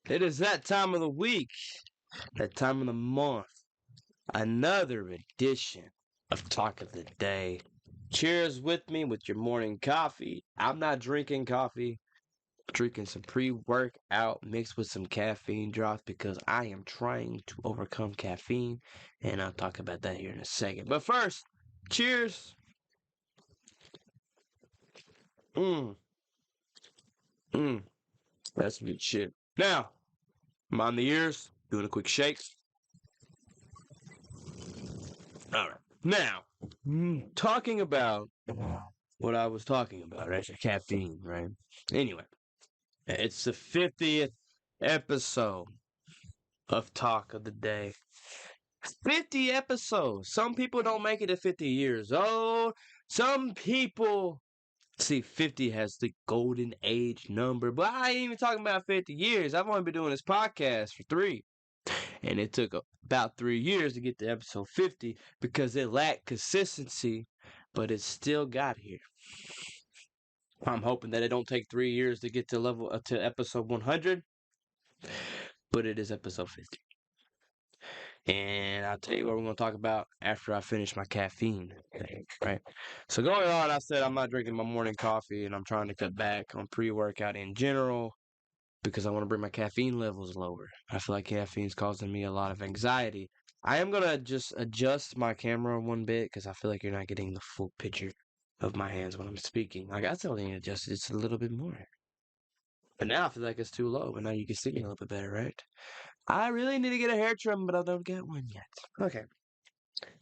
It is that time of the week, that time of the month. Another edition of Talk of the Day. Cheers with me with your morning coffee. I'm not drinking coffee. I'm drinking some pre-workout mixed with some caffeine drops because I am trying to overcome caffeine, and I'll talk about that here in a second. But first, cheers. Mmm, mmm, that's good shit. Now, I'm on the ears, doing a quick shake. All right. Now, talking about what I was talking about, right? Caffeine, right? Anyway, it's the 50th episode of Talk of the Day. 50 episodes. Some people don't make it to 50 years old. Some people see 50 has the golden age number, but I ain't even talking about 50 years. I've only been doing this podcast for 3. And it took about 3 years to get to episode 50 because it lacked consistency, but it still got here. I'm hoping that it don't take 3 years to get to episode 100, but it is episode 50. And I'll tell you what we're going to talk about after I finish my caffeine, right? So going on, I said I'm not drinking my morning coffee, and I'm trying to cut back on pre-workout in general because I want to bring my caffeine levels lower. I feel like caffeine's causing me a lot of anxiety. I am going to just adjust my camera one bit because I feel like you're not getting the full picture of my hands when I'm speaking. Like, I still need to adjust it just a little bit more. But now I feel like it's too low, but now you can see me a little bit better, right? I really need to get a hair trim, but I don't get one yet. Okay.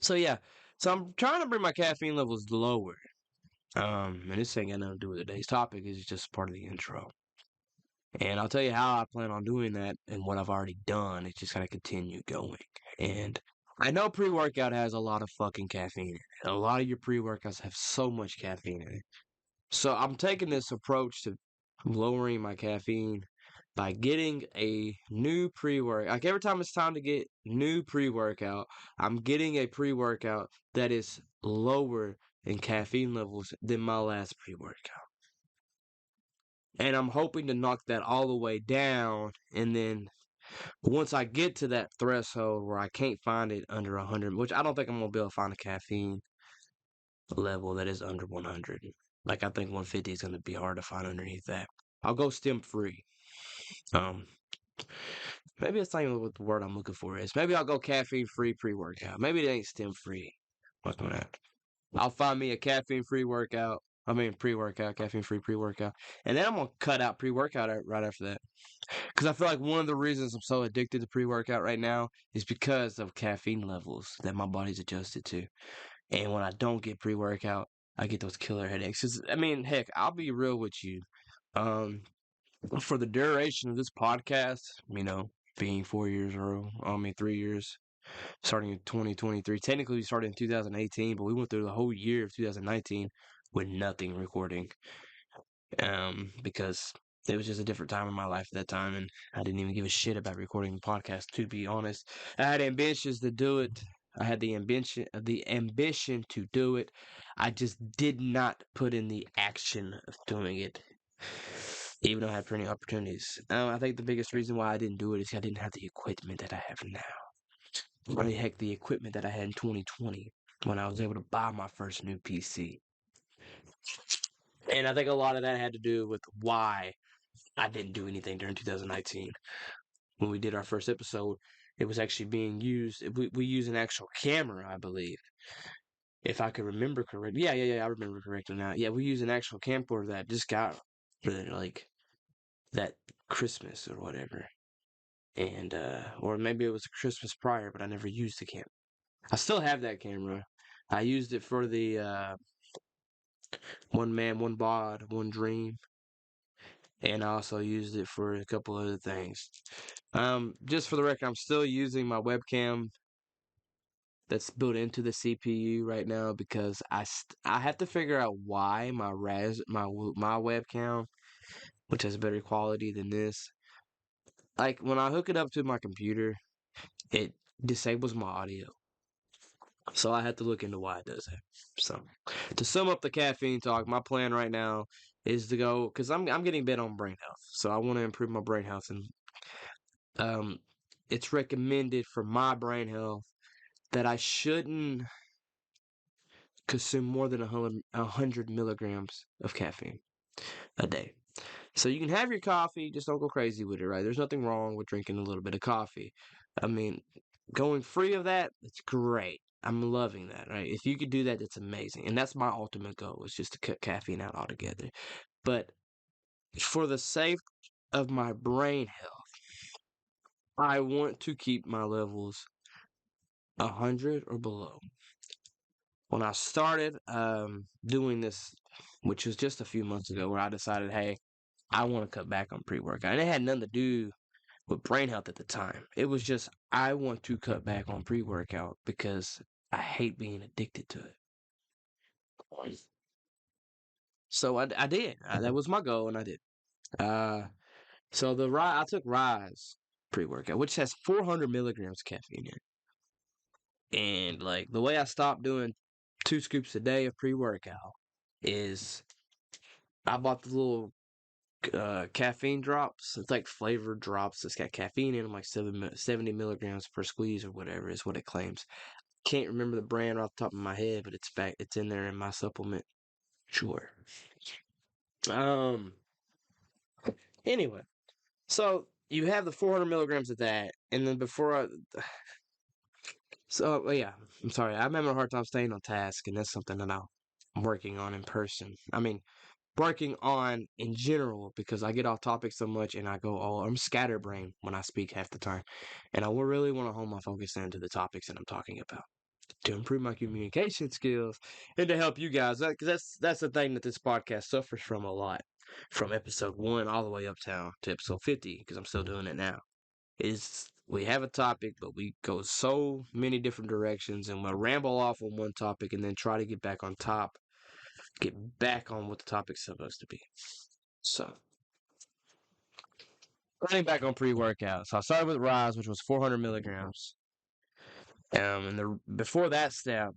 So yeah. So I'm trying to bring my caffeine levels lower. And this ain't got nothing to do with today's topic, it's just part of the intro. And I'll tell you how I plan on doing that and what I've already done. It's just gotta continue going. And I know pre-workout has a lot of fucking caffeine in it. A lot of your pre-workouts have so much caffeine in it. So I'm taking this approach to lowering my caffeine by getting a new pre-workout. Like every time it's time to get new pre-workout, I'm getting a pre-workout that is lower in caffeine levels than my last pre-workout. And I'm hoping to knock that all the way down, and then once I get to that threshold where I can't find it under 100, which I don't think I'm gonna be able to find a caffeine level that is under 100. Like I think 150 is gonna be hard to find underneath that. I'll go stem free. Um, maybe that's not even what the word I'm looking for is. Maybe I'll go caffeine free pre workout. Maybe it ain't stem free. What's going on? I'll find me a caffeine free workout. I mean pre workout, caffeine free pre workout, and then I'm gonna cut out pre workout right after that. Because I feel like one of the reasons I'm so addicted to pre workout right now is because of caffeine levels that my body's adjusted to. And when I don't get pre workout, I get those killer headaches. I mean, heck, I'll be real with you. Um, for the duration of this podcast, being 4 years or 3 years, starting in 2023. Technically, we started in 2018, but we went through the whole year of 2019 with nothing recording. Because it was just a different time in my life at that time, and I didn't even give a shit about recording the podcast. To be honest, I had ambitions to do it. I had the ambition to do it. I just did not put in the action of doing it, even though I had plenty of opportunities. I think the biggest reason why I didn't do it is I didn't have the equipment that I have now. Or the heck, the equipment that I had in 2020 when I was able to buy my first new PC. And I think a lot of that had to do with why I didn't do anything during 2019. When we did our first episode, it was actually being used. We used an actual camera, I believe, if I could remember correctly. Yeah, I remember correctly now. Yeah, we used an actual camcorder that just got for like that Christmas or whatever, and or maybe it was Christmas prior, but I never used the camera. I still have that camera. I used it for the one man, one bod, one dream, and I also used it for a couple other things. Just for the record, I'm still using my webcam that's built into the CPU right now because I have to figure out why my webcam, which has better quality than this, like when I hook it up to my computer, it disables my audio. So I have to look into why it does that. So to sum up the caffeine talk, my plan right now is to go because I'm getting bent on brain health, so I want to improve my brain health, and Um, it's recommended for my brain health that I shouldn't consume more than 100 milligrams of caffeine a day. So you can have your coffee, just don't go crazy with it, right? There's nothing wrong with drinking a little bit of coffee. I mean, going free of that, it's great. I'm loving that, right? If you could do that, that's amazing. And that's my ultimate goal, is just to cut caffeine out altogether. But for the sake of my brain health, I want to keep my levels 100 or below. When I started doing this, which was just a few months ago, where I decided, hey, I want to cut back on pre-workout. And it had nothing to do with brain health at the time. It was just, I want to cut back on pre-workout because I hate being addicted to it. So I did. That was my goal, and I did. Uh, so I took Rise pre-workout, which has 400 milligrams of caffeine in it. And like the way I stopped doing 2 scoops a day of pre-workout is I bought the little caffeine drops. It's like flavored drops. It's got caffeine in them, like 70 milligrams per squeeze or whatever is what it claims. Can't remember the brand off the top of my head, but it's in there in my supplement. Sure. Um. Anyway, so you have the 400 milligrams of that, and then yeah, I'm sorry. I'm having a hard time staying on task, and that's something that I'm working on in person. I mean, working on in general because I get off topic so much and I'm scatterbrained when I speak half the time. And I really want to hone my focus into the topics that I'm talking about to improve my communication skills and to help you guys. That's the thing that this podcast suffers from a lot, from episode 1 all the way uptown to episode 50, because I'm still doing it now. Is we have a topic, but we go so many different directions and we'll ramble off on one topic and then try to get back on what the topic's supposed to be. So, running back on pre-workout. So I started with Rise, which was 400 milligrams. And before that step,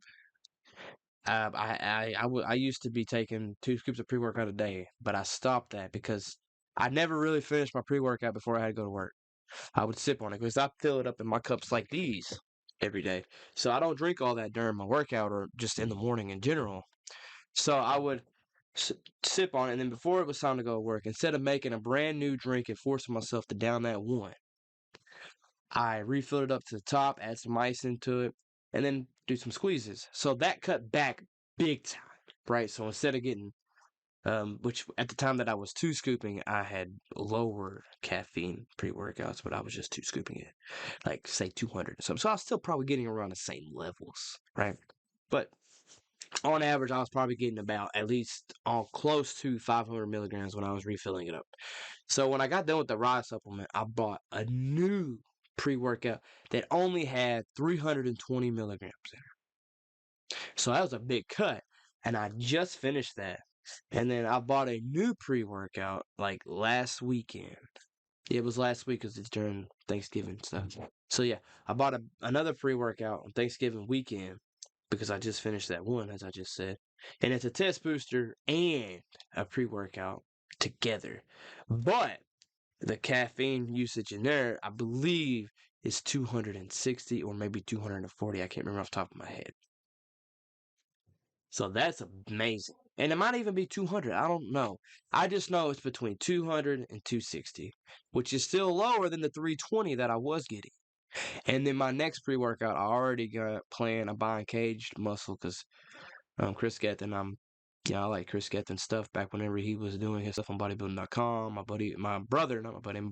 I used to be taking 2 scoops of pre-workout a day, but I stopped that because I never really finished my pre-workout before I had to go to work. I would sip on it because I fill it up in my cups like these every day. So I don't drink all that during my workout or just in the morning in general. So I would s- sip on it, and then before it was time to go to work, instead of making a brand new drink and forcing myself to down that one, I refilled it up to the top, add some ice into it, and then do some squeezes. So that cut back big time, right? So instead of getting, which at the time that I was 2 scooping, I had lower caffeine pre-workouts, but I was just 2 scooping it, like say 200 or something. So I was still probably getting around the same levels, right? But on average, I was probably getting about at least close to 500 milligrams when I was refilling it up. So when I got done with the Rise supplement, I bought a new pre-workout that only had 320 milligrams in it. So that was a big cut. And I just finished that. And then I bought a new pre-workout like last weekend. It was last week because it's during Thanksgiving stuff. So yeah, I bought another pre-workout on Thanksgiving weekend because I just finished that one, as I just said. And it's a test booster and a pre-workout together. But the caffeine usage in there, I believe, is 260 or maybe 240. I can't remember off the top of my head. So that's amazing. And it might even be 200. I don't know. I just know it's between 200 and 260, which is still lower than the 320 that I was getting. And then my next pre-workout, I already got planned. I'm buying Caged Muscle because Chris Gethin, I like Chris Gethin stuff back whenever he was doing his stuff on bodybuilding.com. My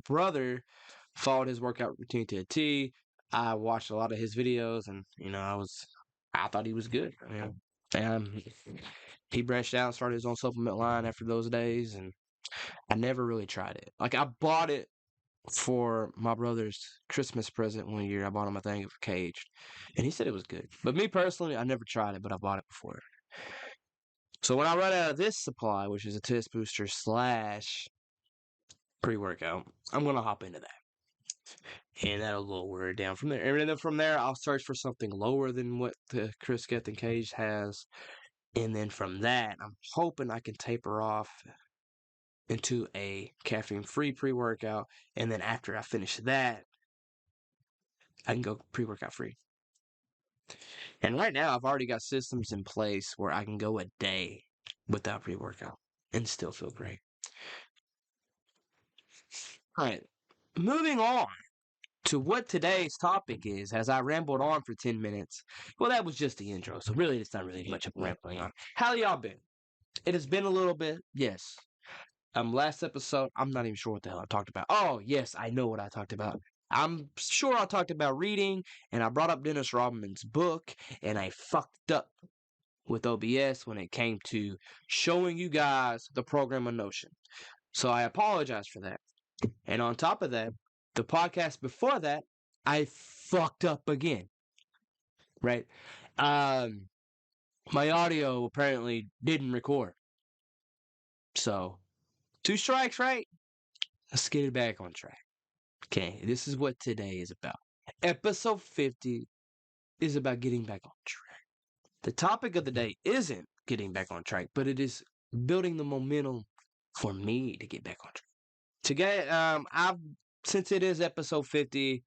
brother followed his workout routine to a T. I watched a lot of his videos and, I thought he was good. And he branched out and started his own supplement line after those days. And I never really tried it. Like I bought it for my brother's Christmas present one year. I bought him a thing of Caged and he said it was good. But me personally, I never tried it, but I bought it before. So when I run out of this supply, which is a test booster slash pre-workout, I'm gonna hop into that, and that'll lower it down from there. And then from there, I'll search for something lower than what the Chris Gethin Cage has, and then from that, I'm hoping I can taper off into a caffeine-free pre-workout. And then after I finish that, I can go pre-workout free. And right now, I've already got systems in place where I can go a day without pre-workout and still feel great. All right, moving on to what today's topic is, as I rambled on for 10 minutes. Well, that was just the intro, so really, it's not really much of rambling on. How y'all been? It has been a little bit, yes. Last episode, I'm not even sure what the hell I talked about. Oh, yes, I know what I talked about. I'm sure I talked about reading, and I brought up Dennis Rodman's book, and I fucked up with OBS when it came to showing you guys the program of Notion. So I apologize for that. And on top of that, the podcast before that, I fucked up again. Right? My audio apparently didn't record. So, 2 strikes, right? Let's get it back on track. Okay, this is what today is about. Episode 50 is about getting back on track. The topic of the day isn't getting back on track, but it is building the momentum for me to get back on track. Today, since it is episode 50,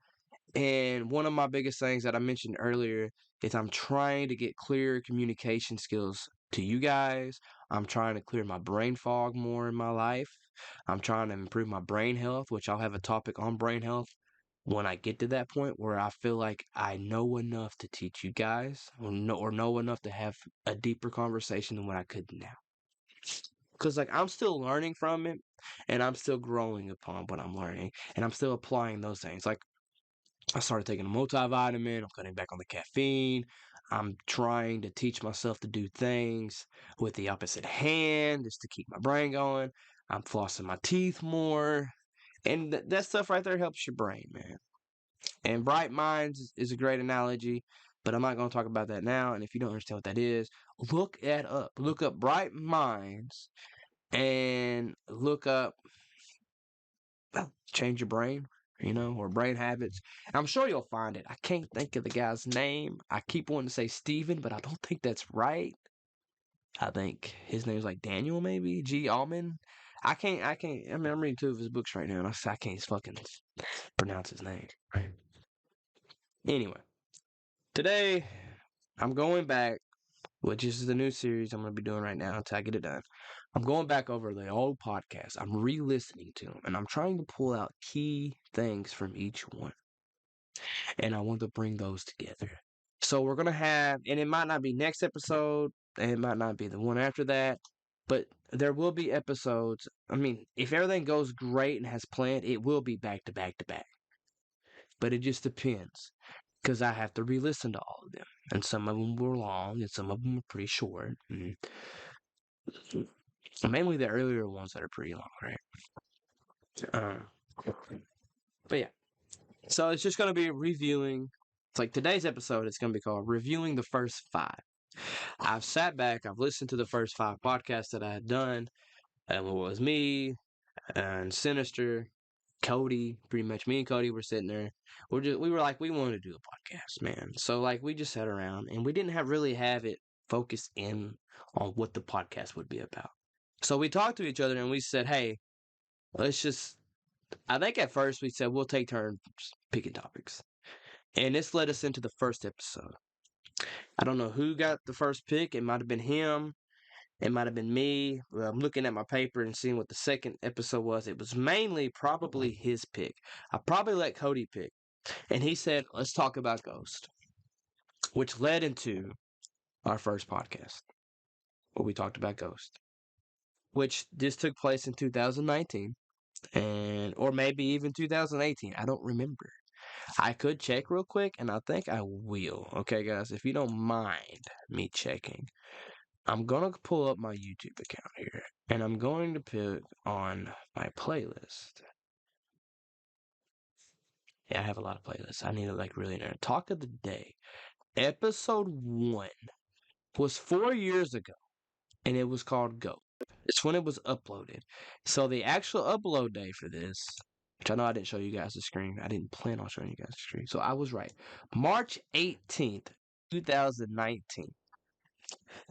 and one of my biggest things that I mentioned earlier is I'm trying to get clear communication skills to you guys. I'm trying to clear my brain fog more in my life. I'm trying to improve my brain health, which I'll have a topic on brain health when I get to that point where I feel like I know enough to teach you guys or know enough to have a deeper conversation than what I could now. Because like I'm still learning from it and I'm still growing upon what I'm learning and I'm still applying those things. Like I started taking a multivitamin. I'm cutting back on the caffeine. I'm trying to teach myself to do things with the opposite hand just to keep my brain going. I'm flossing my teeth more. And that stuff right there helps your brain, man. And bright minds is a great analogy, but I'm not going to talk about that now. And if you don't understand what that is, look it up. Look up bright minds and look up change your brain, or brain habits. I'm sure you'll find it. I can't think of the guy's name. I keep wanting to say Steven, but I don't think that's right. I think his name's like Daniel, maybe G. Allman. I mean, I'm reading 2 of his books right now, and I can't fucking pronounce his name. Right. Anyway, today I'm going back, which is the new series I'm going to be doing right now until I get it done. I'm going back over the old podcast. I'm re-listening to them, and I'm trying to pull out key things from each one. And I want to bring those together. So we're going to have, and it might not be next episode, and it might not be the one after that, but there will be episodes. I mean, if everything goes great and has planned, it will be back to back to back. But it just depends, because I have to re-listen to all of them. And some of them were long, and some of them were pretty short. Mainly the earlier ones that are pretty long, right? But yeah. So it's just going to be reviewing. It's like today's episode, it's going to be called Reviewing the First 5. I've sat back, I've listened to the first 5 podcasts that I had done. And it was me and Sinister, Cody, pretty much me and Cody were sitting there. We were like, we wanted to do a podcast, man. So like we just sat around and we didn't really have it focused in on what the podcast would be about. So we talked to each other and we said, hey, I think at first we said we'll take turns picking topics. And this led us into the first episode. I don't know who got the first pick. It might have been him. It might have been me. I'm looking at my paper and seeing what the second episode was. It was mainly probably his pick. I probably let Cody pick. And he said, let's talk about Ghost. Which led into our first podcast where we talked about Ghost. Which this took place in 2019. Or maybe even 2018. I don't remember. I could check real quick, and I think I will. Okay, guys, if you don't mind me checking, I'm going to pull up my YouTube account here, and I'm going to put on my playlist. Yeah, I have a lot of playlists. I need to, really know. Talk of the Day. Episode 1 was 4 years ago, and it was called Go. It's when it was uploaded. So the actual upload day for this, which I know I didn't show you guys the screen. I didn't plan on showing you guys the screen. So I was right. March 18th, 2019.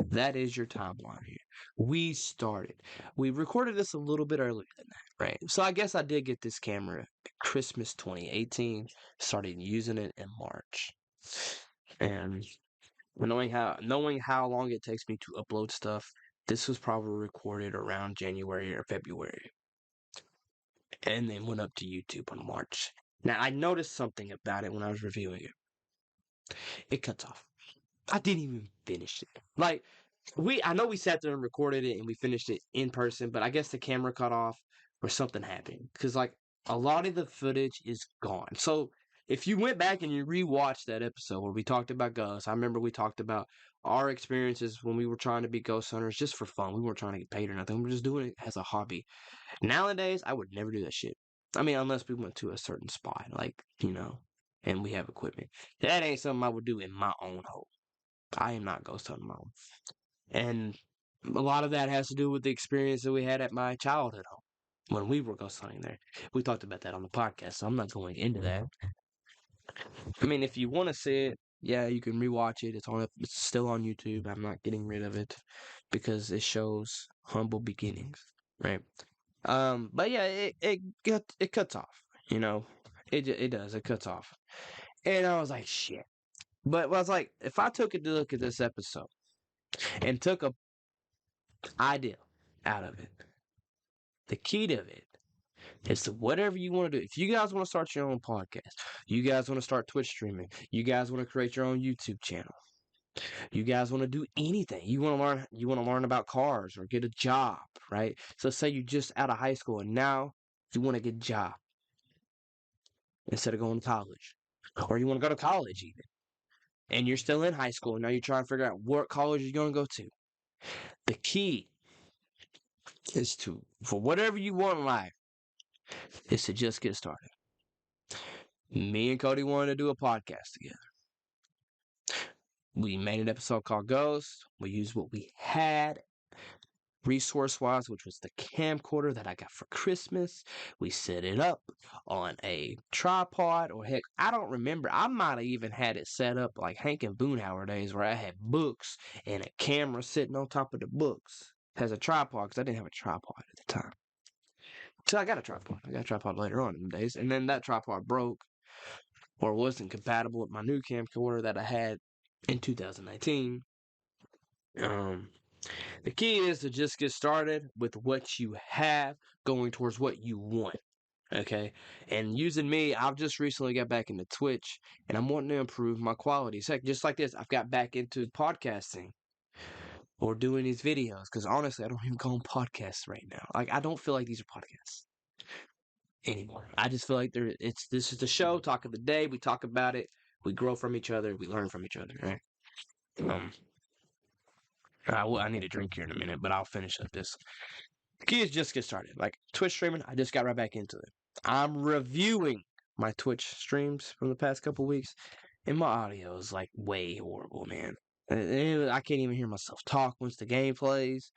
That is your timeline here. We started. We recorded this a little bit earlier than that, right? So I guess I did get this camera Christmas 2018. Started using it in March, and knowing how long it takes me to upload stuff, this was probably recorded around January or February, and then went up to YouTube on March. Now I noticed something about it when I was reviewing it. It cuts off. I didn't even finish it. Like I know we sat there and recorded it and we finished it in person, but I guess the camera cut off or something happened because like a lot of the footage is gone. So if you went back and you rewatched that episode where we talked about ghosts, I remember we talked about our experiences when we were trying to be ghost hunters just for fun. We weren't trying to get paid or nothing. We were just doing it as a hobby. Nowadays, I would never do that shit. I mean, unless we went to a certain spot, like, and we have equipment. That ain't something I would do in my own home. I am not ghost hunting my own. And a lot of that has to do with the experience that we had at my childhood home when we were ghost hunting there. We talked about that on the podcast, so I'm not going into that. I mean, if you want to see it, yeah, you can rewatch it. It's still on YouTube. I'm not getting rid of it because it shows humble beginnings, right? But yeah, it cuts off. It does. It cuts off, and I was like, shit. But I was like, if I took a look at this episode and took a idea out of it, the key to it is to whatever you want to do. If you guys want to start your own podcast, you guys want to start Twitch streaming, you guys want to create your own YouTube channel, you guys want to do anything, you want to learn about cars or get a job, right? So say you just out of high school and now you want to get a job instead of going to college, or you want to go to college even, and you're still in high school and now you're trying to figure out what college you're going to go to. The key is to, for whatever you want in life, is to just get started. Me and Cody wanted to do a podcast together. We made an episode called Ghost. We used what we had resource-wise, which was the camcorder that I got for Christmas. We set it up on a tripod, or heck, I don't remember. I might have even had it set up like Hank and Boonhauer days where I had books and a camera sitting on top of the books as a tripod because I didn't have a tripod at the time. So I got a tripod. I got a tripod later on in the days, and then that tripod broke or wasn't compatible with my new camcorder that I had in 2019. The key is to just get started with what you have, going towards what you want. Okay. And using me, I've just recently got back into Twitch and I'm wanting to improve my quality. Heck, just like this, I've got back into podcasting or doing these videos because honestly, I don't even call them podcasts right now. Like, I don't feel like these are podcasts anymore. I just feel like this is the show, talk of the day. We talk about it, we grow from each other, we learn from each other, right? I need a drink here in a minute, but I'll finish up this. The key is just get started. Like Twitch streaming, I just got right back into it. I'm reviewing my Twitch streams from the past couple weeks, and my audio is like way horrible, man. I can't even hear myself talk once the game plays,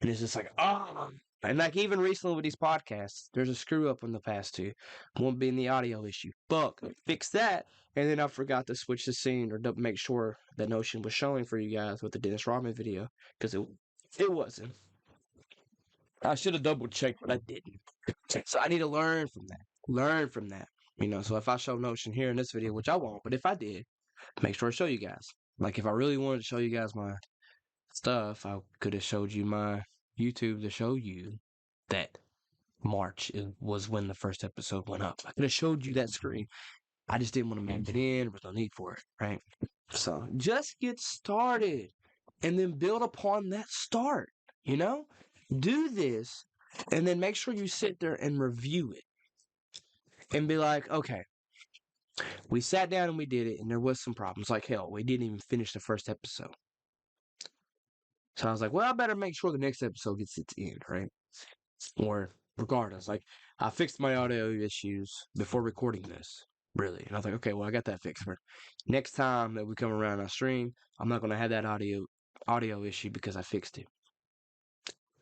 and it's just like, oh. And like even recently with these podcasts, there's a screw up on the past two. One being the audio issue. Fuck, fix that. And then I forgot to switch the scene or make sure that Notion was showing for you guys with the Dennis Rodman video because it wasn't. I should have double checked, but I didn't. So I need to learn from that. Learn from that. So if I show Notion here in this video, which I won't, but if I did, make sure to show you guys. Like if I really wanted to show you guys my stuff, I could have showed you my YouTube to show you that March was when the first episode went up. I could have showed you that screen. I just didn't want to map it in. There was no need for it, right? So just get started and then build upon that start, you know? Do this and then make sure you sit there and review it and be like, okay, we sat down and we did it and there was some problems. Like hell, we didn't even finish the first episode. So I was like, well, I better make sure the next episode gets its end, right? Or regardless, like I fixed my audio issues before recording this, really. And I was like, okay, well, I got that fixed for next time that we come around our stream. I'm not going to have that audio issue because I fixed it.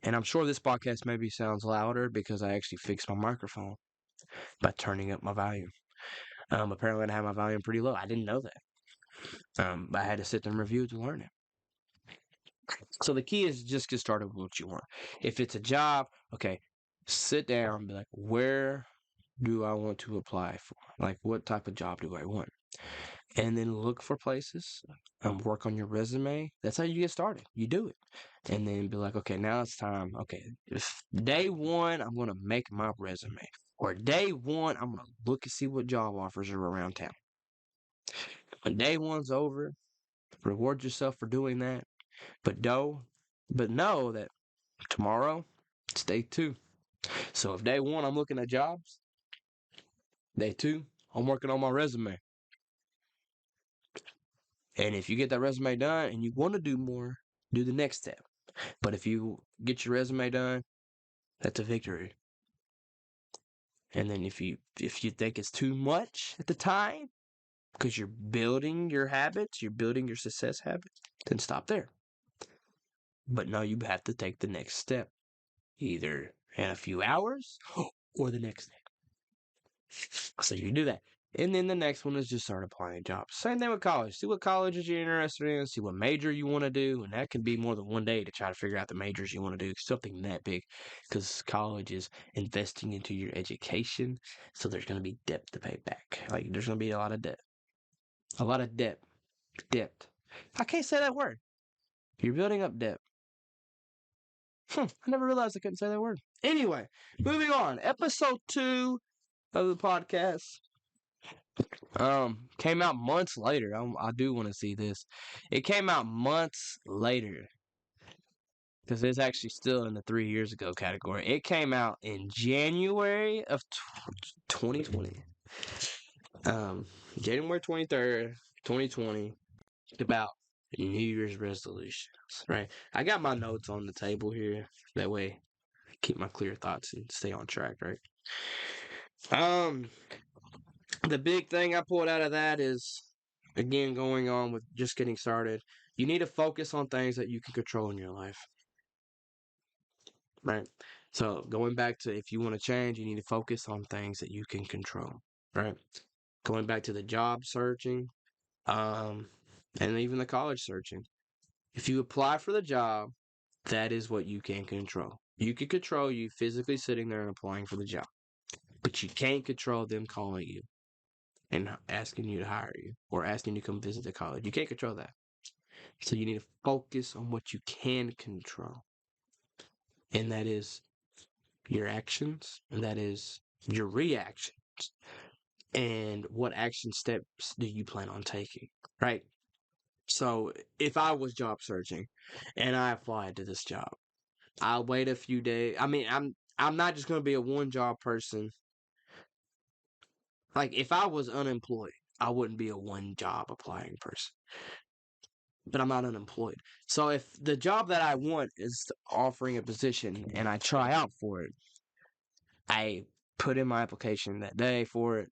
And I'm sure this podcast maybe sounds louder because I actually fixed my microphone by turning up my volume. Apparently, I have my volume pretty low. I didn't know that. But I had to sit there and review it to learn it. So the key is just get started with what you want. If it's a job, okay, sit down and be like, where do I want to apply for? Like, what type of job do I want? And then look for places and work on your resume. That's how you get started. You do it. And then be like, okay, now it's time. Okay, if day one, I'm going to make my resume. Or day one, I'm going to look and see what job offers are around town. When day one's over, reward yourself for doing that. But know that tomorrow, it's day two. So if day one, I'm looking at jobs, day two, I'm working on my resume. And if you get that resume done and you want to do more, do the next step. But if you get your resume done, that's a victory. And then if you think it's too much at the time, because you're building your habits, you're building your success habits, then stop there. But no, you have to take the next step, either in a few hours or the next day. So you do that. And then the next one is just start applying jobs. Same thing with college. See what colleges you're interested in, see what major you want to do. And that can be more than one day to try to figure out the majors you want to do. Something that big. Because college is investing into your education. So there's going to be debt to pay back. Like there's going to be a lot of debt. A lot of debt. Debt. I can't say that word. You're building up debt. I never realized I couldn't say that word. Anyway, moving on. Episode 2 of the podcast. Came out months later. I do want to see this. It came out months later because it's actually still in the 3 years ago category. It came out in January of 2020. January 23rd, 2020. About New Year's resolutions. Right. I got my notes on the table here. That way, I keep my clear thoughts and stay on track. Right. The big thing I pulled out of that is, again, going on with just getting started, you need to focus on things that you can control in your life. Right? So, going back to if you want to change, you need to focus on things that you can control. Right? Going back to the job searching, and even the college searching. If you apply for the job, that is what you can control. You can control you physically sitting there and applying for the job, but you can't control them calling you and asking you to hire you or asking you to come visit the college. You can't control that. So you need to focus on what you can control. And that is your actions, and that is your reactions. And what action steps do you plan on taking? Right? So if I was job searching and I applied to this job, I'll wait a few days. I mean, I'm not just gonna be a one job person. Like if I was unemployed, I wouldn't be a one job applying person. But I'm not unemployed. So if the job that I want is offering a position and I try out for it, I put in my application that day for it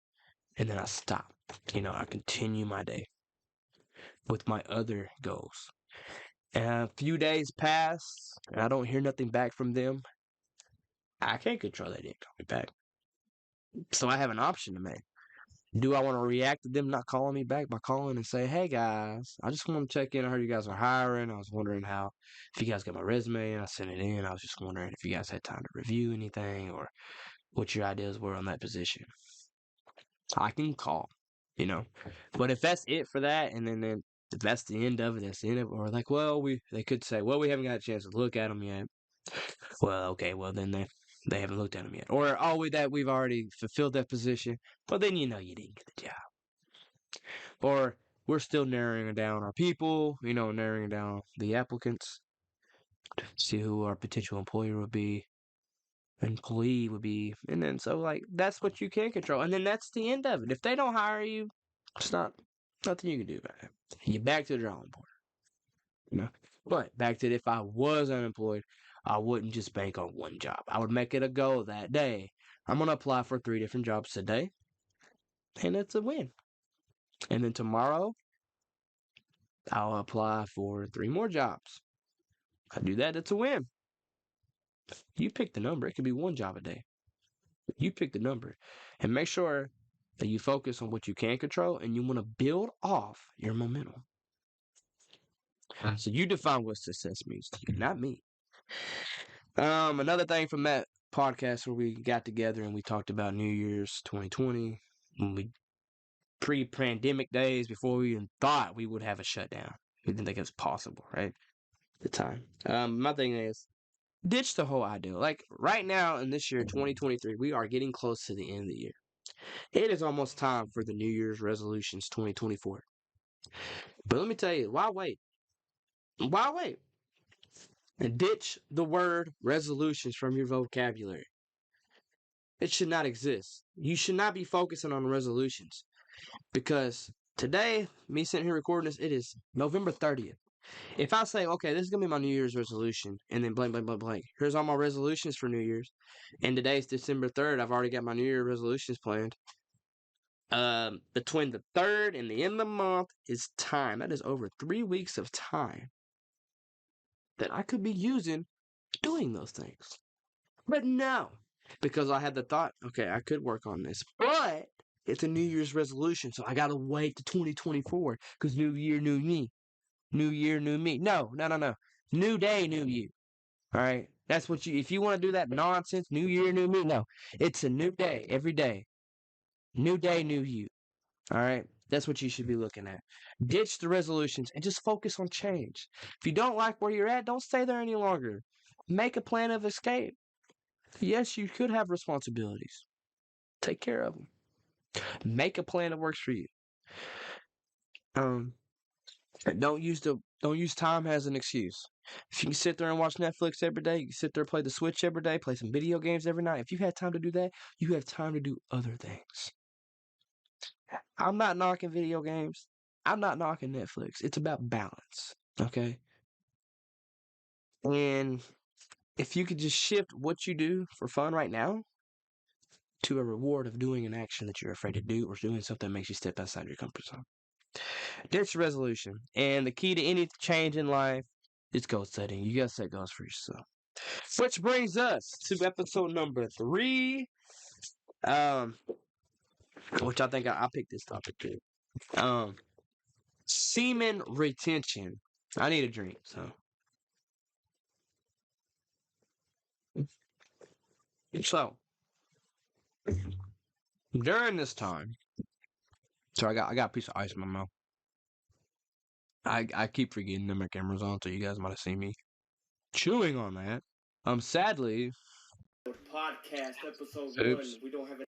and then I stop. I continue my day with my other goals. And a few days pass and I don't hear nothing back from them. I can't control they didn't call me back. So I have an option to make. Do I want to react to them not calling me back by calling and say, hey guys, I just want to check in. I heard you guys are hiring. I was wondering if you guys got my resume and I sent it in. I was just wondering if you guys had time to review anything or what your ideas were on that position. I can call, But if that's it for that, and then if that's the end of it, that's the end of it. Or like, they could say, we haven't got a chance to look at them yet. Well, okay, well then they haven't looked at them yet. Or we've already fulfilled that position. Well, then you didn't get the job. Or we're still narrowing down our people, narrowing down the applicants to see who our potential employee would be, and then so that's what you can control, and then that's the end of it. If they don't hire you, it's nothing you can do about it. You're back to the drawing board, But back to if I was unemployed, I wouldn't just bank on one job. I would make it a goal that day. I'm gonna apply for 3 different jobs today, and it's a win. And then tomorrow, I'll apply for 3 more jobs. If I do that, it's a win. You pick the number. It could be 1 job a day. You pick the number. And make sure that you focus on what you can control and you want to build off your momentum. So you define what success means to you, not me. Another thing from that podcast where we got together and we talked about New Year's 2020, when we pre-pandemic days before we even thought we would have a shutdown. We didn't think it was possible, right? At the time. My thing is, ditch the whole idea. Like right now in this year, 2023, we are getting close to the end of the year. It is almost time for the New Year's resolutions 2024. But let me tell you, why wait? Why wait? And ditch the word resolutions from your vocabulary. It should not exist. You should not be focusing on resolutions because today, me sitting here recording this, it is November 30th. If I say, okay, this is going to be my New Year's resolution, and then blank, blank, blank, blank, here's all my resolutions for New Year's, and today's December 3rd, I've already got my New Year resolutions planned. Between the 3rd and the end of the month is time. That is over 3 weeks of time that I could be using doing those things. But no, because I had the thought, okay, I could work on this, but it's a New Year's resolution, so I got to wait to 2024 because new year, new me. New year, new me. No, no, no, no. New day, new you. All right. That's what you, if you want to do that nonsense, new year, new me. No, it's a new day every day. New day, new you. All right. That's what you should be looking at. Ditch the resolutions and just focus on change. If you don't like where you're at, don't stay there any longer. Make a plan of escape. Yes, you could have responsibilities. Take care of them. Make a plan that works for you. Don't use time as an excuse. If you can sit there and watch Netflix every day, you can sit there and play the Switch every day, play some video games every night. If you had time to do that, you have time to do other things. I'm not knocking video games. I'm not knocking Netflix. It's about balance. Okay? And if you could just shift what you do for fun right now to a reward of doing an action that you're afraid to do or doing something that makes you step outside your comfort zone. Ditch resolution. And the key to any change in life is goal setting. You gotta set goals for yourself. Which brings us to episode number 3. Which I think I picked this topic too. Semen retention. I need a drink, so. So during this time, so I got a piece of ice in my mouth. I keep forgetting that my camera's on, so you guys might have seen me chewing on that. Sadly, podcast episode oops. 1. We don't have it.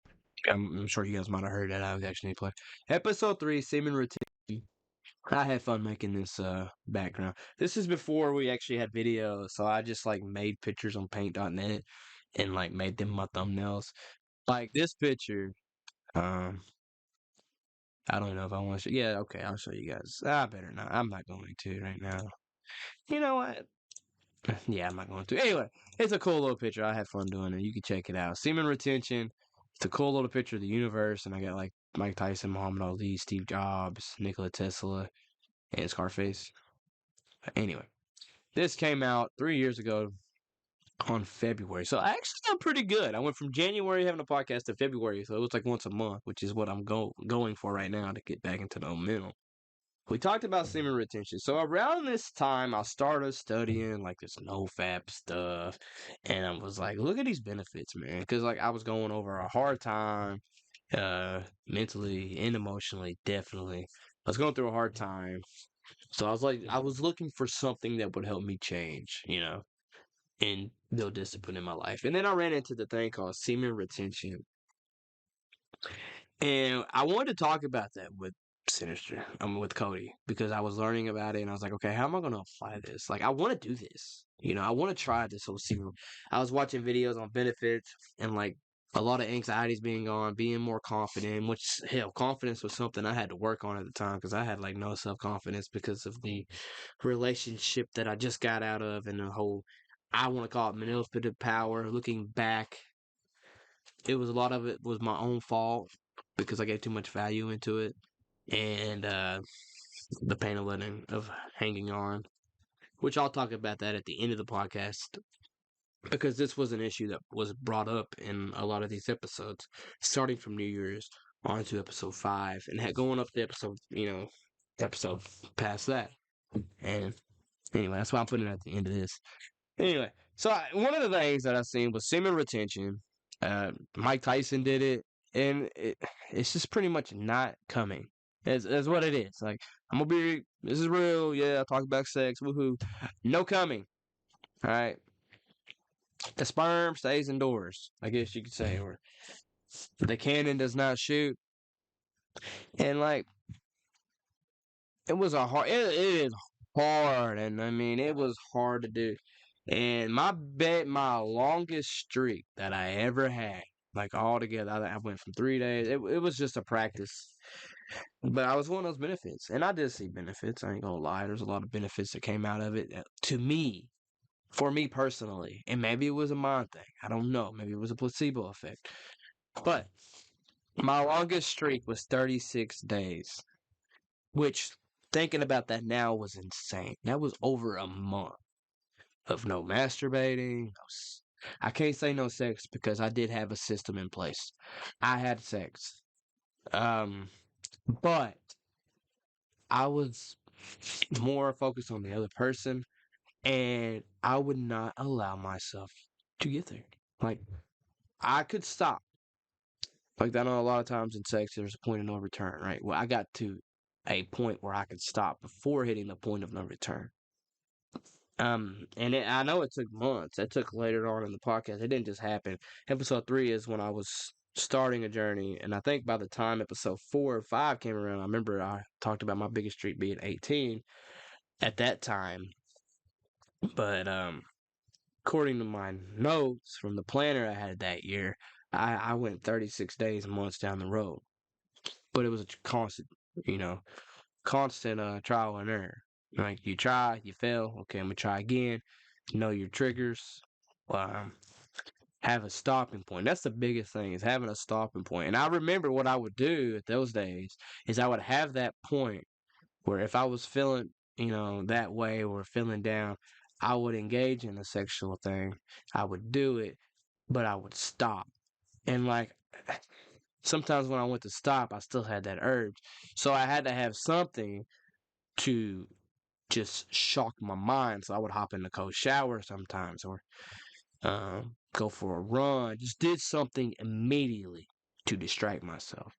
I'm sure you guys might have heard that. I actually need to play episode 3, semen retention. I had fun making this background. This is before we actually had video, so I just like made pictures on paint.net and like made them my thumbnails. Like this picture, I don't know if I want to show. Yeah, okay, I'll show you guys. I better not. I'm not going to right now. You know what? Yeah, I'm not going to. Anyway, it's a cool little picture. I had fun doing it. You can check it out. Semen retention. It's a cool little picture of the universe, and I got like Mike Tyson, Muhammad Ali, Steve Jobs, Nikola Tesla, and Scarface. Anyway, this came out 3 years ago on February. So I actually done pretty good. I went from January having a podcast to February, so it was like once a month, which is what I'm going for right now to get back into the momentum. We talked about semen retention. So around this time, I started studying like this no-fap stuff, and I was like, look at these benefits, man. Because like I was going over a hard time, mentally and emotionally, definitely. I was going through a hard time. So I was like, I was looking for something that would help me change, and build discipline in my life. And then I ran into the thing called semen retention. And I wanted to talk about that with with Cody, because I was learning about it and I was like, okay, how am I going to apply this? Like, I want to do this. I want to try this whole semen. I was watching videos on benefits and like a lot of anxieties being gone, being more confident, which hell, confidence was something I had to work on at the time because I had like no self-confidence because of the relationship that I just got out of and the whole, I want to call it manipulative power. Looking back, a lot of it was my own fault because I gave too much value into it, and the pain of hanging on, which I'll talk about that at the end of the podcast because this was an issue that was brought up in a lot of these episodes, starting from New Year's on to episode 5 and going up to episode past that, and Anyway, that's why I'm putting it at the end of this. Anyway, so one of the things that I seen was semen retention. Mike Tyson did it, and it's just pretty much not coming. As what it is. Like, I'm gonna be. This is real. Yeah, I talk about sex. Woohoo! No coming. All right. The sperm stays indoors. I guess you could say, or the cannon does not shoot. And like, it was a hard. It is hard, and I mean, it was hard to do. And my longest streak that I ever had, like all together, I went from 3 days. It was just a practice, but I was one of those benefits, and I did see benefits. I ain't gonna lie. There's a lot of benefits that came out of it to me, for me personally, and maybe it was a mind thing. I don't know. Maybe it was a placebo effect, but my longest streak was 36 days, which thinking about that now was insane. That was over a month of no masturbating. I can't say no sex because I did have a system in place. I had sex. But I was more focused on the other person, and I would not allow myself to get there. Like, I could stop. Like, I know a lot of times in sex, there's a point of no return, right? Well, I got to a point where I could stop before hitting the point of no return. I know it took months. It took later on in the podcast. It didn't just happen. Episode 3 is when I was starting a journey, and I think by the time episode 4 or 5 came around, I remember I talked about my biggest streak being 18 at that time. But according to my notes from the planner I had that year, I went 36 days, months down the road. But it was a constant, you know, trial and error. Like, you try, you fail. Okay, I'm gonna try again. Know your triggers. Um, have a stopping point. That's the biggest thing, is having a stopping point. And I remember what I would do at those days is I would have that point where if I was feeling, that way, or feeling down, I would engage in a sexual thing. I would do it, but I would stop. And like, sometimes when I went to stop, I still had that urge. So I had to have something to just shock my mind. So I would hop in the cold shower sometimes, or go for a run. Just did something immediately to distract myself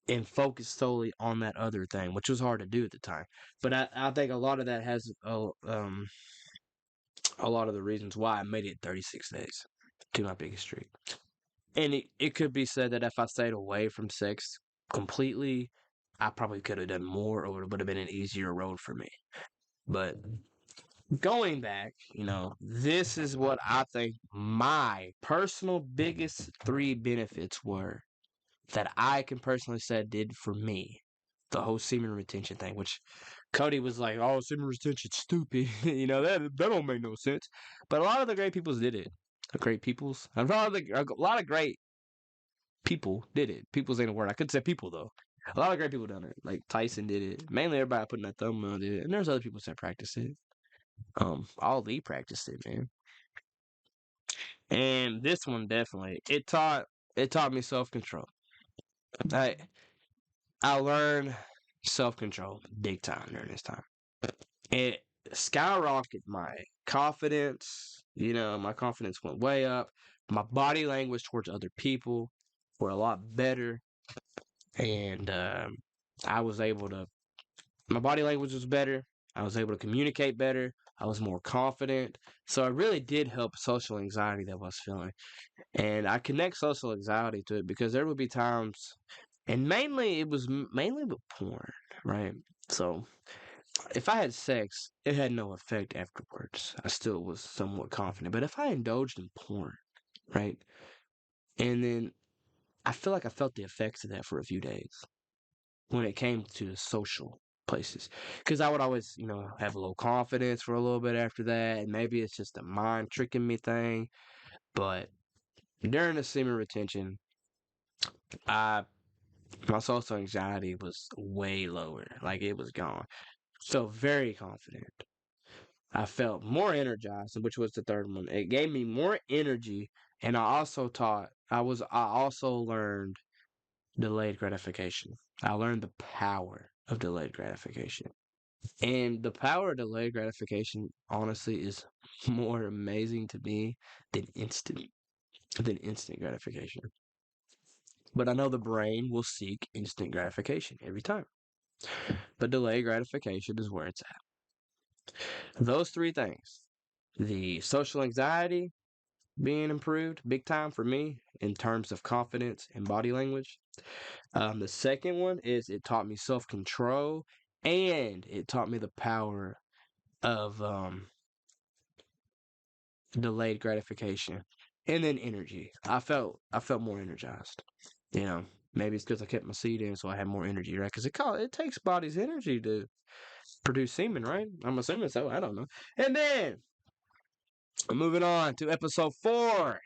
and focus solely on that other thing, which was hard to do at the time. But I think a lot of that has a lot of the reasons why I made it 36 days to my biggest streak. And it could be said that if I stayed away from sex completely, I probably could have done more, or it would have been an easier road for me. But going back, this is what I think my personal biggest 3 benefits were that I can personally say did for me. The whole semen retention thing, which Cody was like, "Oh, semen retention's stupid." That don't make no sense. But a lot of the great peoples did it. A lot of great people did it. People's ain't a word. I could say people though. A lot of great people done it. Like Tyson did it. Mainly everybody putting that thumb on did it, and there's other people that practice it. Ali practiced it, man. And this one definitely it taught me self control. I I learned self control big time during this time. It skyrocketed my confidence. My confidence went way up. My body language towards other people were a lot better, and I was able to. My body language was better. I was able to communicate better. I was more confident. So it really did help social anxiety that I was feeling. And I connect social anxiety to it because there would be times, and mainly it was mainly with porn, right? So if I had sex, it had no effect afterwards. I still was somewhat confident. But if I indulged in porn, right? And then I feel like I felt the effects of that for a few days when it came to social places. Because I would always, have a little confidence for a little bit after that. And maybe it's just a mind tricking me thing. But during the semen retention, I my social anxiety was way lower. Like, it was gone. So very confident. I felt more energized, which was the third one. It gave me more energy, and I also learned delayed gratification. I learned the power of delayed gratification. And the power of delayed gratification, honestly, is more amazing to me than instant gratification. But I know the brain will seek instant gratification every time. But delayed gratification is where it's at. Those three things, the social anxiety being improved big time for me in terms of confidence and body language. The second one is it taught me self control and it taught me the power of delayed gratification, and then energy. I felt more energized. You know, maybe it's because I kept my seed in, so I had more energy, right? Because it takes body's energy to produce semen, right? I'm assuming so. I don't know. And then moving on to episode 4,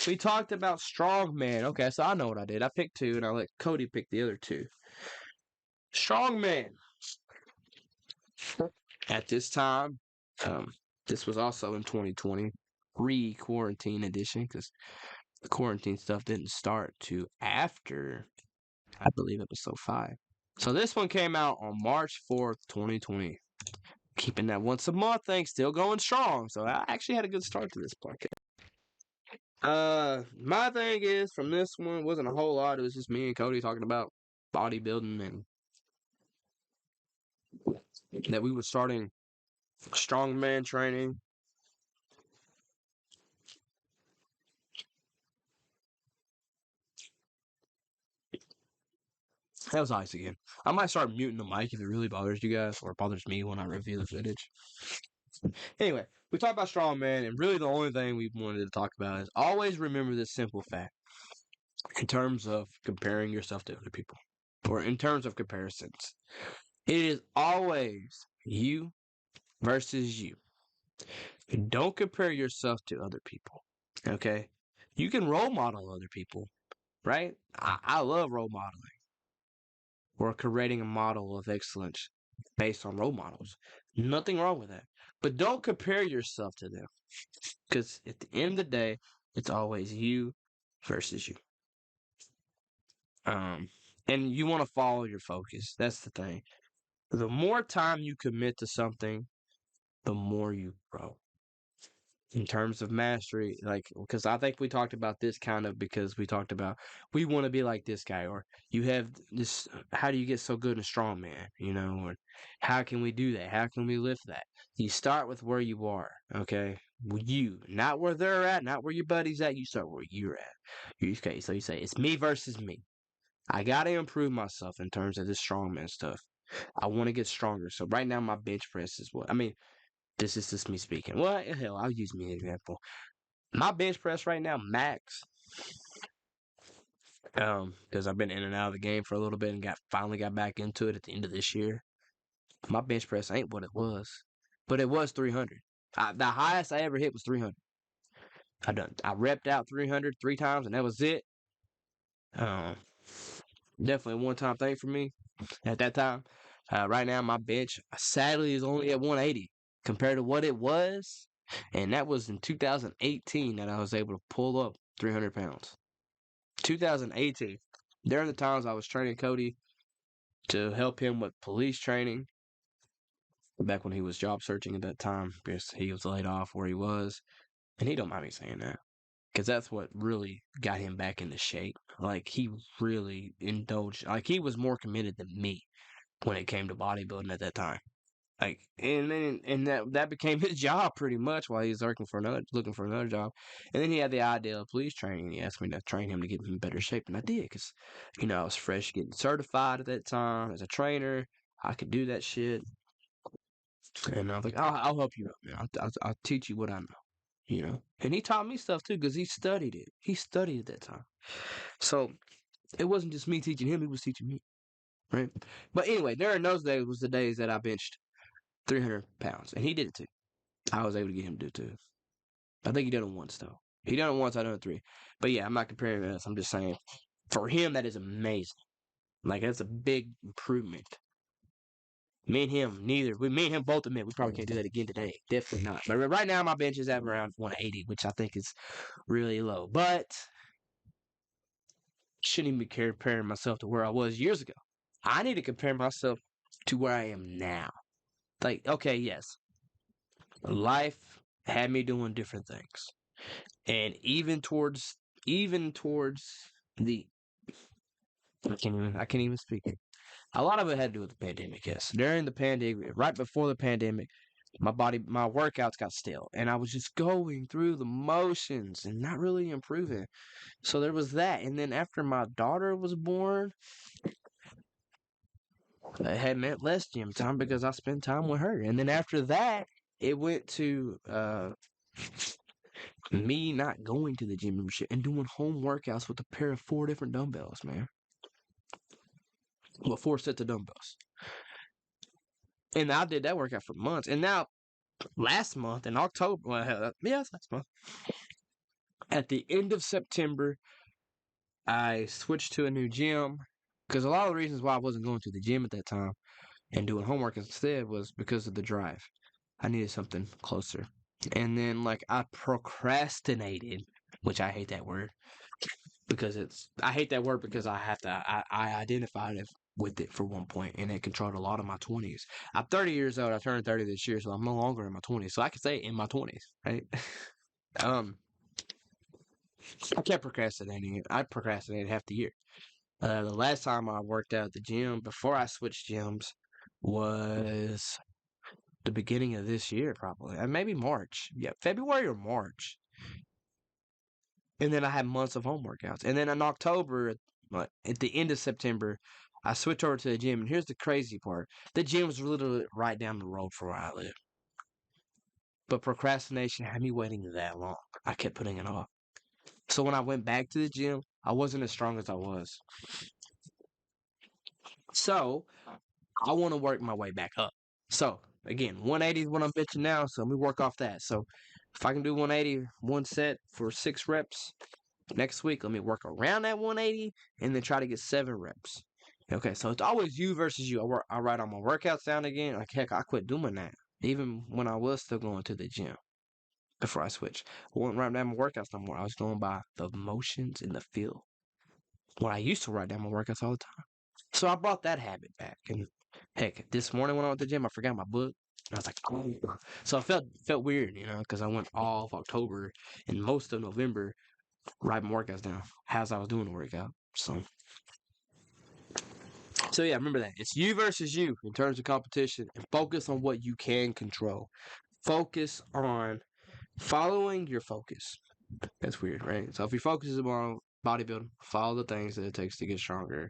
we talked about strongman. Okay, so I know what I did. I picked 2, and I let Cody pick the other 2. Strongman. At this time, um, this was also in 2020, pre-quarantine edition, because the quarantine stuff didn't start to after, I believe, episode 5. So this one came out on March 4th, 2020. Keeping that once a month thing still going strong. So I actually had a good start to this podcast. My thing is from this one wasn't a whole lot. It was just me and Cody talking about bodybuilding and that we were starting strongman training. That was ice again. I might start muting the mic if it really bothers you guys, or it bothers me when I review the footage. Anyway, we talked about strongman, and really the only thing we wanted to talk about is always remember this simple fact in terms of comparing yourself to other people, or in terms of comparisons. It is always you versus you. Don't compare yourself to other people. Okay? You can role model other people, right? I love role modeling. Or creating a model of excellence based on role models. Nothing wrong with that. But don't compare yourself to them. Because at the end of the day, it's always you versus you. And you want to follow your focus. That's the thing. The more time you commit to something, the more you grow. In terms of mastery, like, because I think we talked about this kind of because we talked about we want to be like this guy, or you have this. How do you get so good and strong, man? You know, or how can we do that? How can we lift that? You start with where you are, okay? You, not where they're at, not where your buddy's at. You start where you're at. Okay, so you say it's me versus me. I gotta improve myself in terms of this strongman stuff. I want to get stronger. So right now my bench press is what I mean. This is just me speaking. Well, hell, I'll use me as an example. My bench press right now, max, because I've been in and out of the game for a little bit and finally got back into it at the end of this year. My bench press ain't what it was, but it was 300. The highest I ever hit was 300. I repped out 300 3 times, and that was it. Um, Definitely a one-time thing for me at that time. Right now, my bench sadly is only at 180 compared to what it was, and that was in 2018 that I was able to pull up 300 pounds. 2018. During the times I was training Cody to help him with police training, back when he was job searching at that time, because he was laid off where he was, and he don't mind me saying that, because that's what really got him back into shape. Like, he really indulged, like, he was more committed than me when it came to bodybuilding at that time. Like, and then that became his job pretty much while he was looking for another job. And then he had the idea of police training. He asked me to train him to get him in better shape, and I did because, I was fresh getting certified at that time as a trainer. I could do that shit, and I was like, I'll help you out, man. I'll teach you what I know, And he taught me stuff too because he studied it. He studied at that time, so it wasn't just me teaching him; he was teaching me, right? But anyway, during those days was the days that I benched 300 pounds, and he did it too. I was able to get him to do it too. I think he done it once though. He done it once. I done it 3. But yeah, I'm not comparing us. I'm just saying, for him, that is amazing. Like that's a big improvement. Me and him, me and him both admit we probably can't do that again today. Definitely not. But right now, my bench is at around 180, which I think is really low. But shouldn't even be comparing myself to where I was years ago. I need to compare myself to where I am now. Like, okay, yes, life had me doing different things, and even towards the I can't even speak. A lot of it had to do with the pandemic. Yes, during the pandemic, right before the pandemic, my workouts got stale, and I was just going through the motions and not really improving. So there was that, and then after my daughter was born, it had meant less gym time because I spent time with her. And then after that, it went to me not going to the gym membership and doing home workouts with a pair of 4 different dumbbells, man. Well, 4 sets of dumbbells. And I did that workout for months. And now, last month in October, well, yeah, it's last month. At the end of September, I switched to a new gym because a lot of the reasons why I wasn't going to the gym at that time and doing homework instead was because of the drive. I needed something closer. And then like I procrastinated, which I hate that word because I hate that word because I identified with it for one point and it controlled a lot of my 20s. I'm 30 years old. I turned 30 this year, so I'm no longer in my 20s. So I can say in my 20s, right? um I kept procrastinating it. I procrastinated half the year. The last time I worked out at the gym before I switched gyms was the beginning of this year, probably. Maybe March. Yeah, February or March. And then I had months of home workouts. And then in October, at the end of September, I switched over to the gym. And here's the crazy part: the gym was literally right down the road from where I live. But procrastination had me waiting that long. I kept putting it off. So when I went back to the gym, I wasn't as strong as I was. So I want to work my way back up. So again, 180 is what I'm bitching now. So let me work off that. So if I can do 180, one set for 6 reps next week, let me work around that 180 and then try to get 7 reps. Okay, so it's always you versus you. I write all my workouts down again. Like heck, I quit doing that. Even when I was still going to the gym before I switched. I wasn't writing down my workouts no more. I was going by the motions in the feel. When I used to write down my workouts all the time. So I brought that habit back. And heck, this morning when I went to the gym, I forgot my book. And I was like, oh. So I felt weird, because I went all of October and most of November writing workouts down as I was doing the workout. So yeah, remember that. It's you versus you in terms of competition, and focus on what you can control. Focus on following your focus. That's weird, right? So if your focus is on bodybuilding, follow the things that it takes to get stronger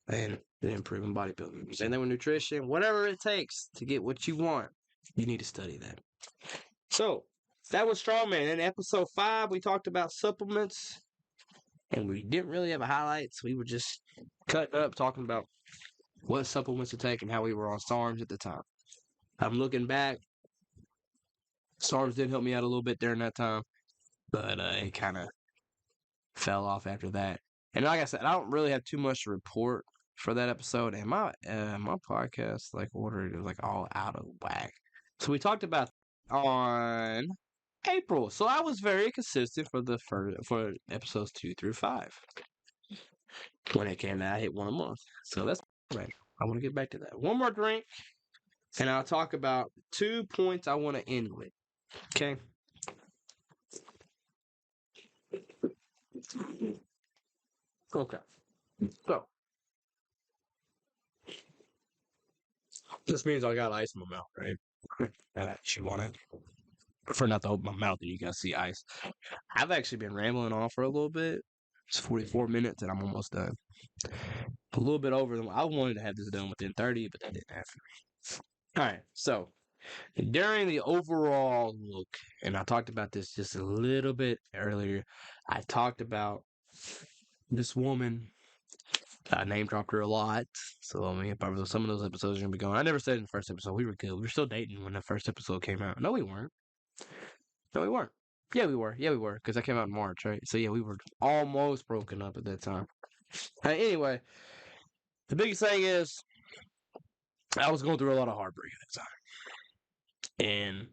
and improving bodybuilding. Same thing with nutrition, whatever it takes to get what you want, you need to study that. So that was Strongman. In episode 5, we talked about supplements, and we didn't really have a highlights. We were just cutting up, talking about what supplements to take and how we were on SARMs at the time. I'm looking back. SARMs did help me out a little bit during that time, but it kind of fell off after that. And like I said, I don't really have too much to report for that episode, and my podcast order is all out of whack. So we talked about on April. So I was very consistent for episodes 2 through 5. When it came out, I hit one a month. So that's right. I want to get back to that. One more drink, and I'll talk about 2 points I want to end with. Okay. Okay. So this means I got ice in my mouth, right? And I chew on it. Prefer not to open my mouth and you guys see ice. I've actually been rambling on for a little bit. It's 44 minutes and I'm almost done. A little bit over them. I wanted to have this done within 30, but that didn't happen. Alright, so during the overall look, and I talked about this just a little bit earlier, I talked about this woman. I name dropped her a lot. So, probably some of those episodes are going to be going. I never said in the first episode we were good. We were still dating when the first episode came out. No, we weren't. No, we weren't. Yeah, we were. Yeah, we were. Because that came out in March, right? So, yeah, we were almost broken up at that time. Anyway, the biggest thing is I was going through a lot of heartbreak at that time. And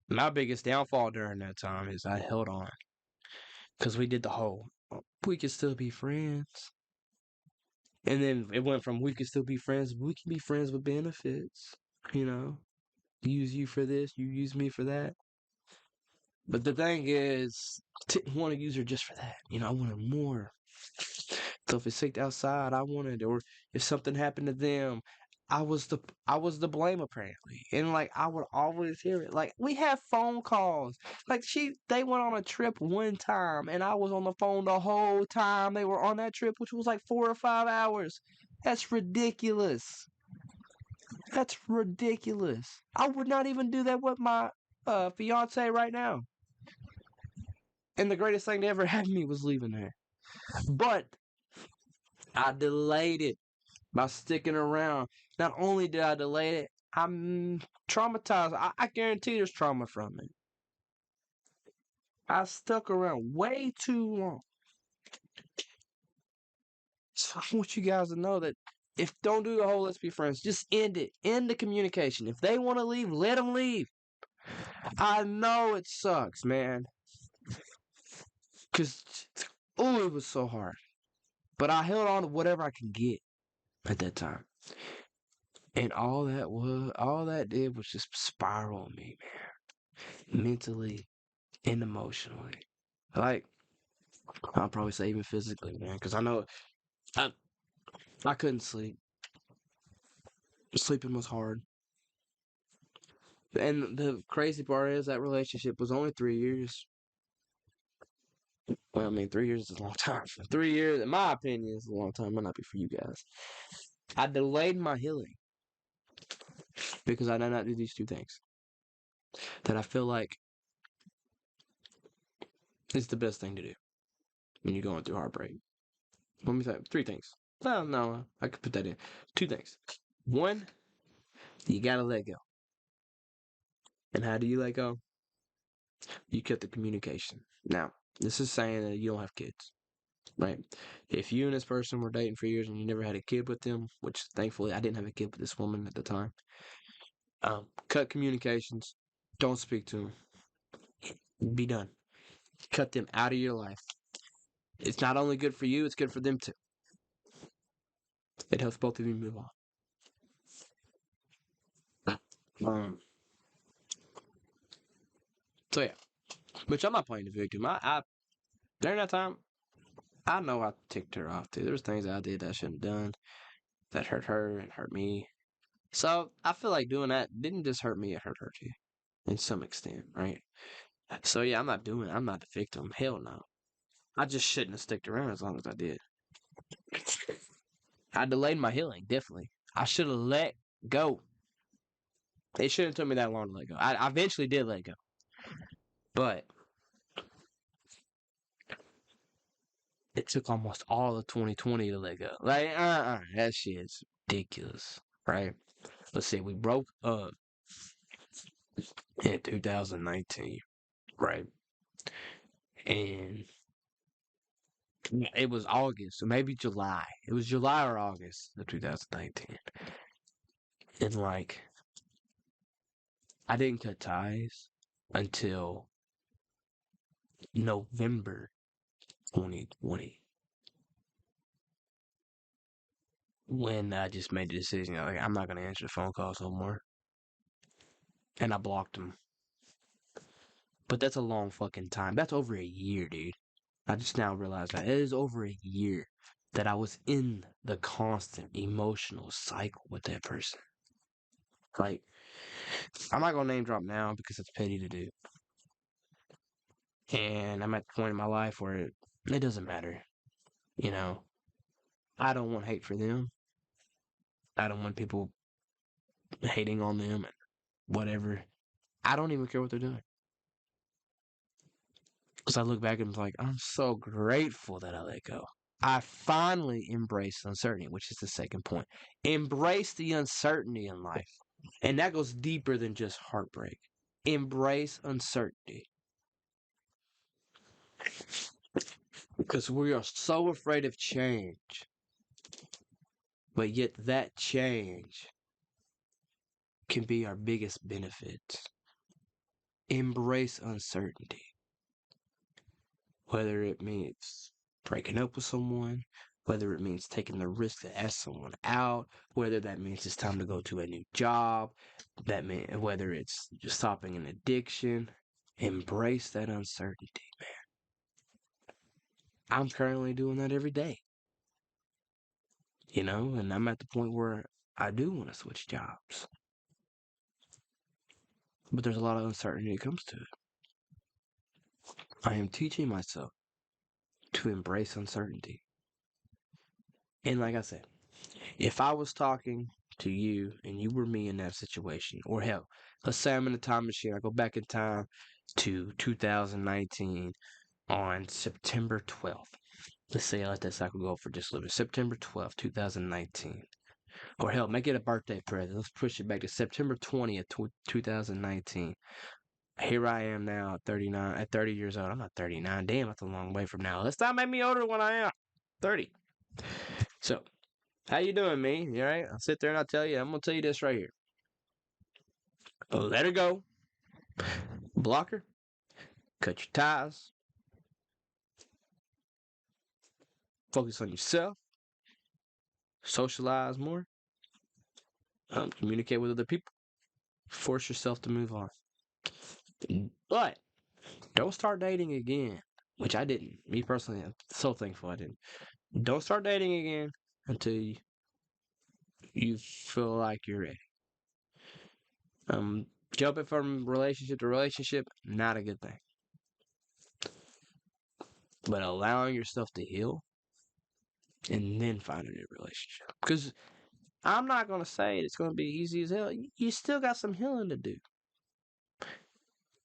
my biggest downfall during that time is I held on. Because we did the whole, we could still be friends. And then it went from we can still be friends, we can be friends with benefits, you know. Use you for this, you use me for that. But the thing is, I didn't want to use her just for that. I wanted more. So if it's sick outside, I wanted, or if something happened to them, I was the I was the blame apparently, and like I would always hear it. Like we have phone calls. Like they went on a trip one time, and I was on the phone the whole time they were on that trip, which was like 4 or 5 hours. That's ridiculous. That's ridiculous. I would not even do that with my fiance right now. And the greatest thing to ever happen to me was leaving her. But I delayed it by sticking around. Not only did I delay it, I'm traumatized. I guarantee there's trauma from it. I stuck around way too long. So I want you guys to know that if don't do the whole let's be friends, just end it. End the communication. If they want to leave, let them leave. I know it sucks, man. Because, oh, it was so hard. But I held on to whatever I could get at that time. And all that did was just spiral me, man. Mentally and emotionally. Like, I'll probably say even physically, man. Because I know I, I couldn't sleep. Sleeping was hard. And the crazy part is that relationship was only 3 years. Well, I mean, 3 years is a long time. 3 years, in my opinion, is a long time. Might not be for you guys. I delayed my healing because I did not do these two things that I feel like is the best thing to do when you're going through heartbreak. Let me say 3 things. No, I could put that in. 2 things. One, you gotta let go. And how do you let go? You cut the communication. Now, this is saying that you don't have kids, right? If you and this person were dating for years and you never had a kid with them, which thankfully I didn't have a kid with this woman at the time, cut communications. Don't speak to them. Be done. Cut them out of your life. It's not only good for you, it's good for them too. It helps both of you move on. So yeah, which I'm not playing the victim. I during that time, I know I ticked her off too. There was things I did that I shouldn't have done that hurt her and hurt me. So I feel like doing that didn't just hurt me; it hurt her too, in some extent, right? So yeah, I'm not the victim. Hell no. I just shouldn't have sticked around as long as I did. I delayed my healing, definitely. I should have let go. It shouldn't have took me that long to let go. I eventually did let go. But it took almost all of 2020 to let go. Like, that shit's ridiculous, right? Let's see, we broke up in 2019, right? And it was August, or maybe July. It was July or August of 2019. And like, I didn't cut ties until November 2020. When I just made the decision, like, I'm not gonna answer the phone calls no more, and I blocked them. But that's a long fucking time. That's over a year, dude. I just now realized that it is over a year that I was in the constant emotional cycle with that person. Like, I'm not gonna name drop now because it's petty to do, and I'm at the point in my life where it doesn't matter. You know, I don't want hate for them. I don't want people hating on them and whatever. I don't even care what they're doing. Because I look back and I'm like, I'm so grateful that I let go. I finally embraced uncertainty, which is the second point. Embrace the uncertainty in life. And that goes deeper than just heartbreak. Embrace uncertainty. Because we are so afraid of change. But yet that change can be our biggest benefit. Embrace uncertainty. Whether it means breaking up with someone, whether it means taking the risk to ask someone out, whether that means it's time to go to a new job, whether it's just stopping an addiction. Embrace that uncertainty, man. I'm currently doing that every day, and I'm at the point where I do want to switch jobs. But there's a lot of uncertainty that comes to it. I am teaching myself to embrace uncertainty. And like I said, if I was talking to you and you were me in that situation, or hell, let's say I'm in a time machine, I go back in time to 2019 on September 12th. Let's say I let that cycle go for just a little bit. September 12th, 2019. Or hell, make it a birthday present. Let's push it back to September 20th, 2019. Here I am now at 39, at 30 years old. I'm not 39. Damn, that's a long way from now. Let's not make me older when I am 30. So, how you doing, me? You all right? I'll sit there and I'll tell you. I'm going to tell you this right here. Let her go. Block her. Cut your ties. Focus on yourself. Socialize more. Communicate with other people. Force yourself to move on. But don't start dating again, which I didn't. Me personally, I'm so thankful I didn't. Don't start dating again until you feel like you're ready. Jumping from relationship to relationship, not a good thing. But allowing yourself to heal and then find a new relationship. Because I'm not going to say it's going to be easy as hell. You still got some healing to do.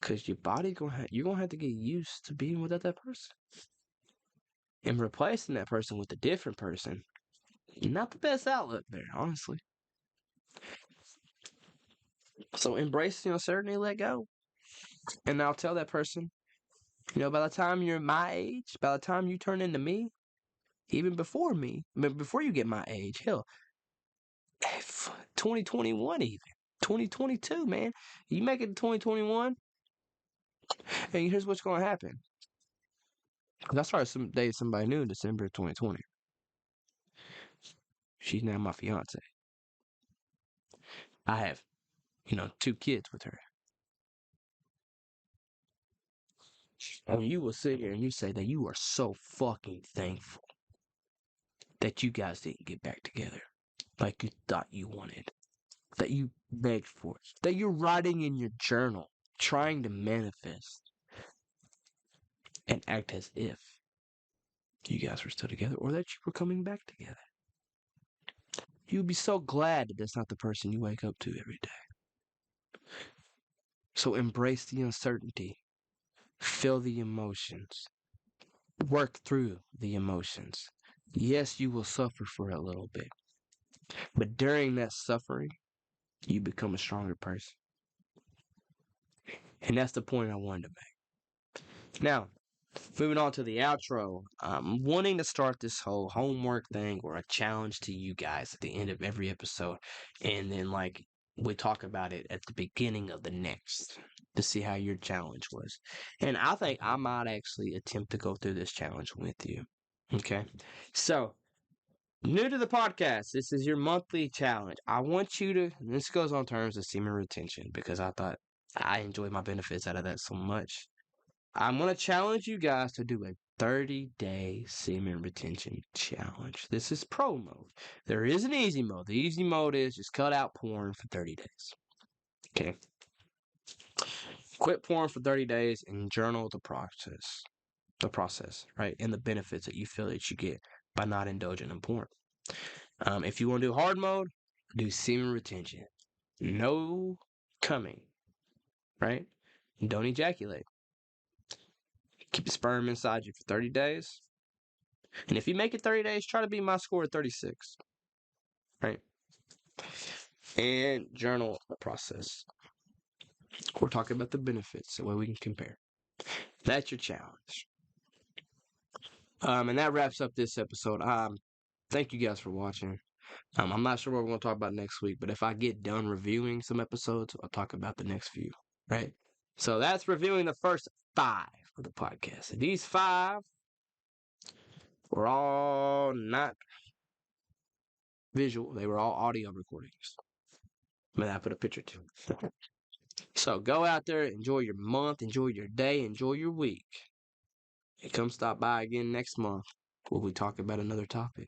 Because your body, you're going to have to get used to being without that person. And replacing that person with a different person, not the best outlook there, honestly. So embrace the uncertainty, let go. And I'll tell that person, by the time you're my age, by the time you turn into me, even before me, before you get my age, hell, 2021 even, 2022, man. You make it to 2021, and here's what's going to happen. Because I started dating somebody new in December of 2020. She's now my fiance. I have, 2 kids with her. And you will sit here and you say that you are so fucking thankful that you guys didn't get back together like you thought you wanted, that you begged for, that you're writing in your journal, trying to manifest and act as if you guys were still together or that you were coming back together. You'd be so glad that that's not the person you wake up to every day. So embrace the uncertainty. Feel the emotions. Work through the emotions. Yes, you will suffer for a little bit. But during that suffering, you become a stronger person. And that's the point I wanted to make. Now, moving on to the outro. I'm wanting to start this whole homework thing or a challenge to you guys at the end of every episode. And then, we talk about it at the beginning of the next to see how your challenge was. And I think I might actually attempt to go through this challenge with you. Okay? So, new to the podcast, this is your monthly challenge. I want you to, and this goes on terms of semen retention because I thought I enjoyed my benefits out of that so much. I'm going to challenge you guys to do a 30-day semen retention challenge. This is pro mode. There is an easy mode. The easy mode is just cut out porn for 30 days. Okay. Quit porn for 30 days and journal the process. Right? And the benefits that you feel that you get by not indulging in porn. If you want to do hard mode, do semen retention. No coming, right? Don't ejaculate. Keep the sperm inside you for 30 days. And if you make it 30 days, try to beat my score at 36. Right? And journal the process. We're talking about the benefits, the way we can compare. That's your challenge. And that wraps up this episode. Thank you guys for watching. I'm not sure what we're going to talk about next week, but if I get done reviewing some episodes, I'll talk about the next few, right? So that's reviewing the first 5 of the podcast. And these 5 were all not visual. They were all audio recordings. But I put a picture too. So go out there, enjoy your month, enjoy your day, enjoy your week. And come stop by again next month where we talk about another topic.